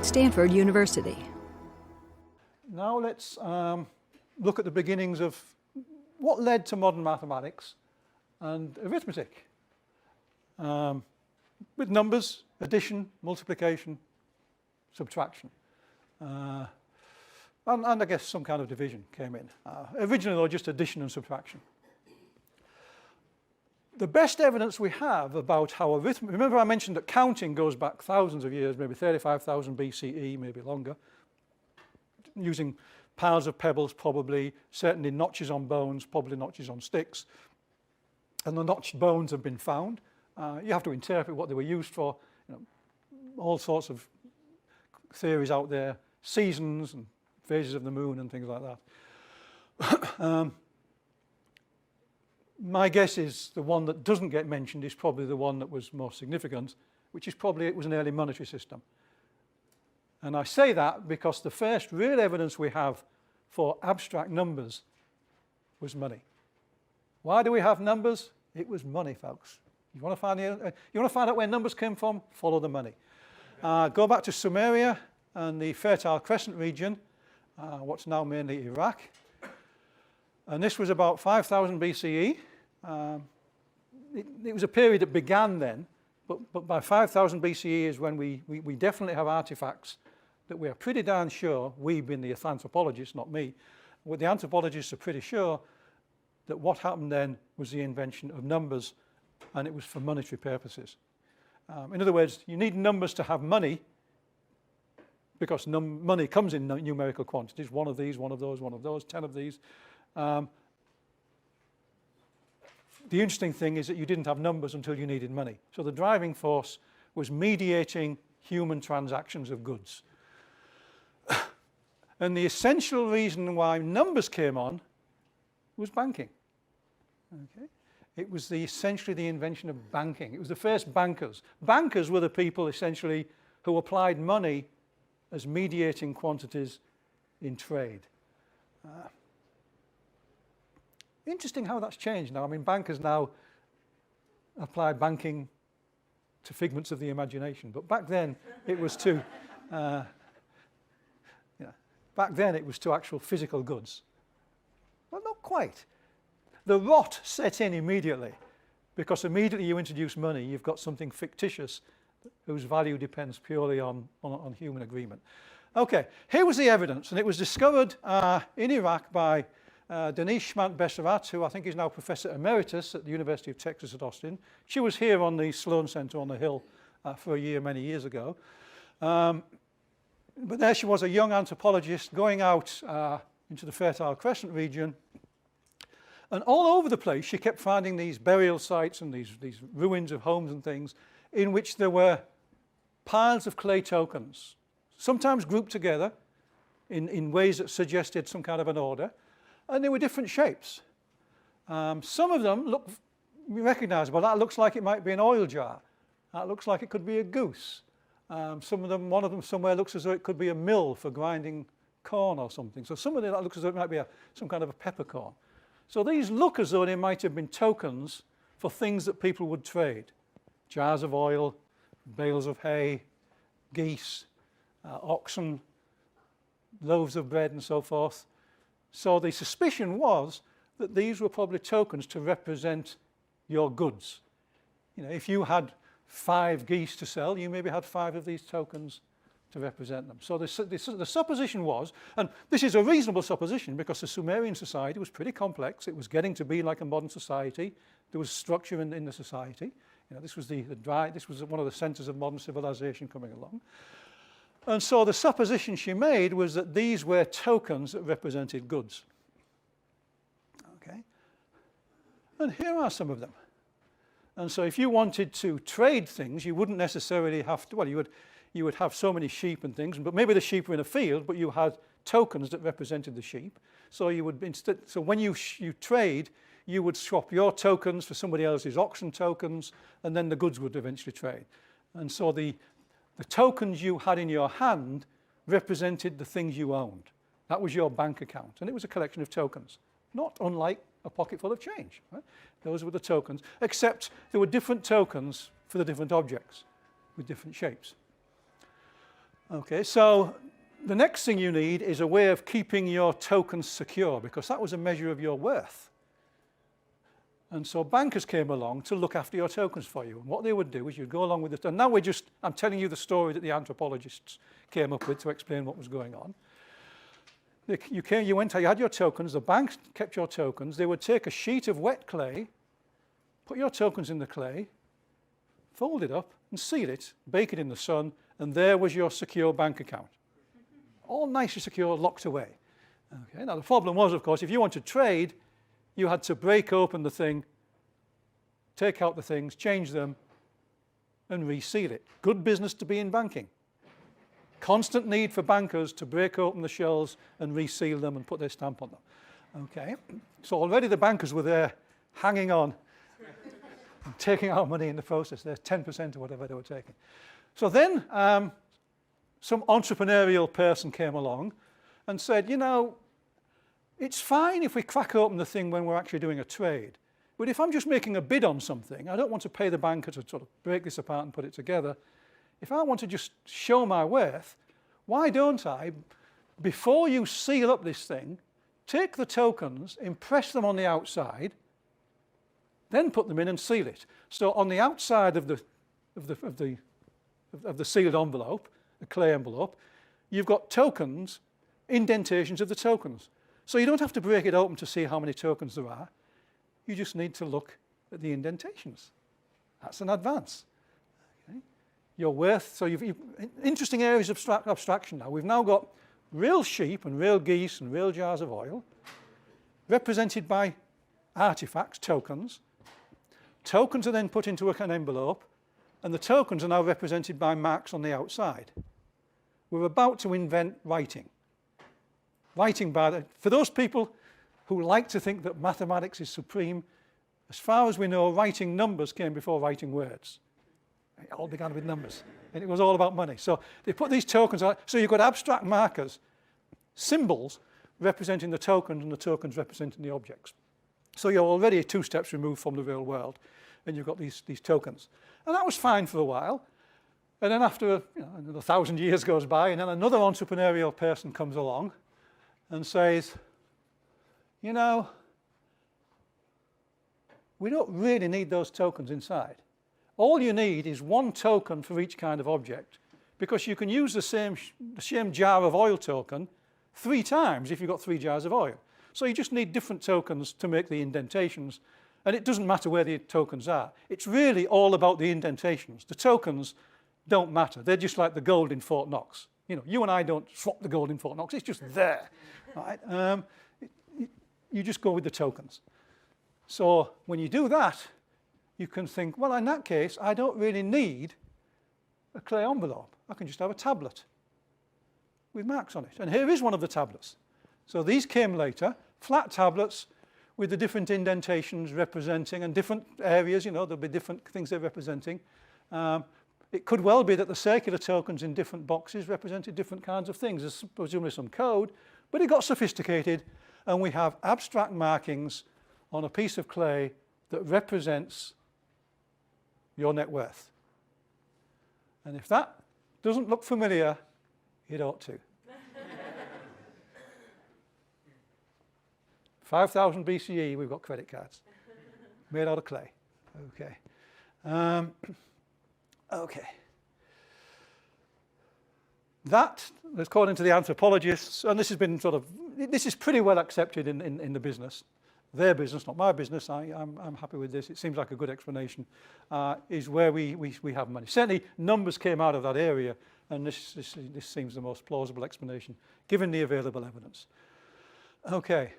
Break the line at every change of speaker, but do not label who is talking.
Stanford University.
Now let's look at the beginnings of what led to modern mathematics and arithmetic. With numbers, addition, multiplication, subtraction. And I guess some kind of division came in. Originally, though, just addition and subtraction. The best evidence we have about how arithmetic, remember I mentioned that counting goes back thousands of years, maybe 35,000 BCE, maybe longer, using piles of pebbles probably, certainly notches on bones, probably notches on sticks. And the notched bones have been found. You have to interpret what they were used for. You know, all sorts of theories out there, seasons and phases of the moon and things like that. My guess is the one that doesn't get mentioned is probably the one that was most significant, which is probably it was an early monetary system. And I say that because the first real evidence we have for abstract numbers was money. Why do we have numbers? It was money, folks. You want to find out where numbers came from? Follow the money. Go back to Sumeria and the Fertile Crescent region, what's now mainly Iraq. And this was about 5000 BCE. It was a period that began then, but by 5000 BCE is when we definitely have artifacts that we are pretty darn sure, we being the anthropologists, not me, but the anthropologists are pretty sure that what happened then was the invention of numbers, and it was for monetary purposes. In other words, you need numbers to have money, because money comes in numerical quantities, one of these, one of those, 10 of these. The interesting thing is that you didn't have numbers until you needed money. So the driving force was mediating human transactions of goods. And the essential reason why numbers came on was banking. Okay? It was essentially the invention of banking. It was the first bankers. Bankers were the people essentially who applied money as mediating quantities in trade. Interesting how that's changed now. I mean, bankers now apply banking to figments of the imagination, but back then it was to, back then it was to actual physical goods. Well, not quite. The rot set in immediately, because immediately you introduce money, you've got something fictitious whose value depends purely on human agreement. Okay, here was the evidence, and it was discovered in Iraq by Denise Schmant-Besserat, who I think is now Professor Emeritus at the University of Texas at Austin. She was here on the Sloan Center on the Hill for a year, many years ago. But there she was, a young anthropologist going out into the Fertile Crescent region. And all over the place, she kept finding these burial sites and these ruins of homes and things in which there were piles of clay tokens, sometimes grouped together in ways that suggested some kind of an order. And they were different shapes. Some of them look recognizable. That looks like it might be an oil jar. That looks like it could be a goose. Some of them, one of them somewhere looks as though it could be a mill for grinding corn or something. So some of them that looks as though it might be some kind of a peppercorn. So these look as though they might have been tokens for things that people would trade. Jars of oil, bales of hay, geese, oxen, loaves of bread and so forth. So the suspicion was that these were probably tokens to represent your goods. You know, if you had 5 geese to sell, you maybe had 5 of these tokens to represent them. So the supposition was, and this is a reasonable supposition because the Sumerian society was pretty complex. It was getting to be like a modern society. There was structure in the society. You know, this was this was one of the centers of modern civilization coming along. And so the supposition she made was that these were tokens that represented goods. Okay? And here are some of them. And so if you wanted to trade things, you wouldn't necessarily have to, well, you would have so many sheep and things, but maybe the sheep were in a field, but you had tokens that represented the sheep. So you would so when you trade, you would swap your tokens for somebody else's auction tokens, and then the goods would eventually trade. And so the tokens you had in your hand represented the things you owned. That was your bank account, and it was a collection of tokens, not unlike a pocket full of change. Right? Those were the tokens, except there were different tokens for the different objects with different shapes. Okay, so the next thing you need is a way of keeping your tokens secure, because that was a measure of your worth. And so bankers came along to look after your tokens for you. And what they would do is you'd go along with it. And now I'm telling you the story that the anthropologists came up with to explain what was going on. You had your tokens, the bank kept your tokens. They would take a sheet of wet clay, put your tokens in the clay, fold it up and seal it, bake it in the sun, and there was your secure bank account. All nicely secure, locked away. Okay, now the problem was, of course, if you wanted to trade, you had to break open the thing, take out the things, change them, and reseal it. Good business to be in banking. Constant need for bankers to break open the shells and reseal them and put their stamp on them. Okay, so already the bankers were there hanging on and taking our money in the process. There's 10% or whatever they were taking. So then some entrepreneurial person came along and said, you know, it's fine if we crack open the thing when we're actually doing a trade. But if I'm just making a bid on something, I don't want to pay the banker to sort of break this apart and put it together. If I want to just show my worth, why don't I, before you seal up this thing, take the tokens, impress them on the outside, then put them in and seal it. So on the outside of the sealed envelope, the clay envelope, you've got tokens, indentations of the tokens. So you don't have to break it open to see how many tokens there are. You just need to look at the indentations. That's an advance. Okay. Your worth, so you've interesting areas of abstraction now. We've now got real sheep and real geese and real jars of oil represented by artifacts, tokens. Tokens are then put into an envelope, and the tokens are now represented by marks on the outside. We're about to invent writing. For those people who like to think that mathematics is supreme, as far as we know, writing numbers came before writing words. It all began with numbers, and it was all about money. So they put these tokens on. So you've got abstract markers, symbols representing the tokens, and the tokens representing the objects. So you're already 2 steps removed from the real world, and you've got these tokens. And that was fine for a while. And then after another 1,000 years goes by, and then another entrepreneurial person comes along and says, you know, we don't really need those tokens inside. All you need is 1 token for each kind of object, because you can use the same jar of oil token 3 times if you've got 3 jars of oil. So you just need different tokens to make the indentations, and it doesn't matter where the tokens are. It's really all about the indentations. The tokens don't matter. They're just like the gold in Fort Knox. You know, you and I don't swap the gold in Fort Knox. It's just there. Right? You just go with the tokens. So when you do that, you can think, well, in that case, I don't really need a clay envelope. I can just have a tablet with marks on it. And here is one of the tablets. So these came later, flat tablets with the different indentations representing, and different areas, you know, there'll be different things they're representing. It could well be that the circular tokens in different boxes represented different kinds of things. There's presumably some code, but it got sophisticated, and we have abstract markings on a piece of clay that represents your net worth. And if that doesn't look familiar, it ought to. 5,000 BCE, we've got credit cards made out of clay. Okay. Okay. That, according to the anthropologists, and this has been this is pretty well accepted in the business, their business, not my business. I'm happy with this. It seems like a good explanation. Is where we have money. Certainly, numbers came out of that area, and this seems the most plausible explanation given the available evidence. Okay.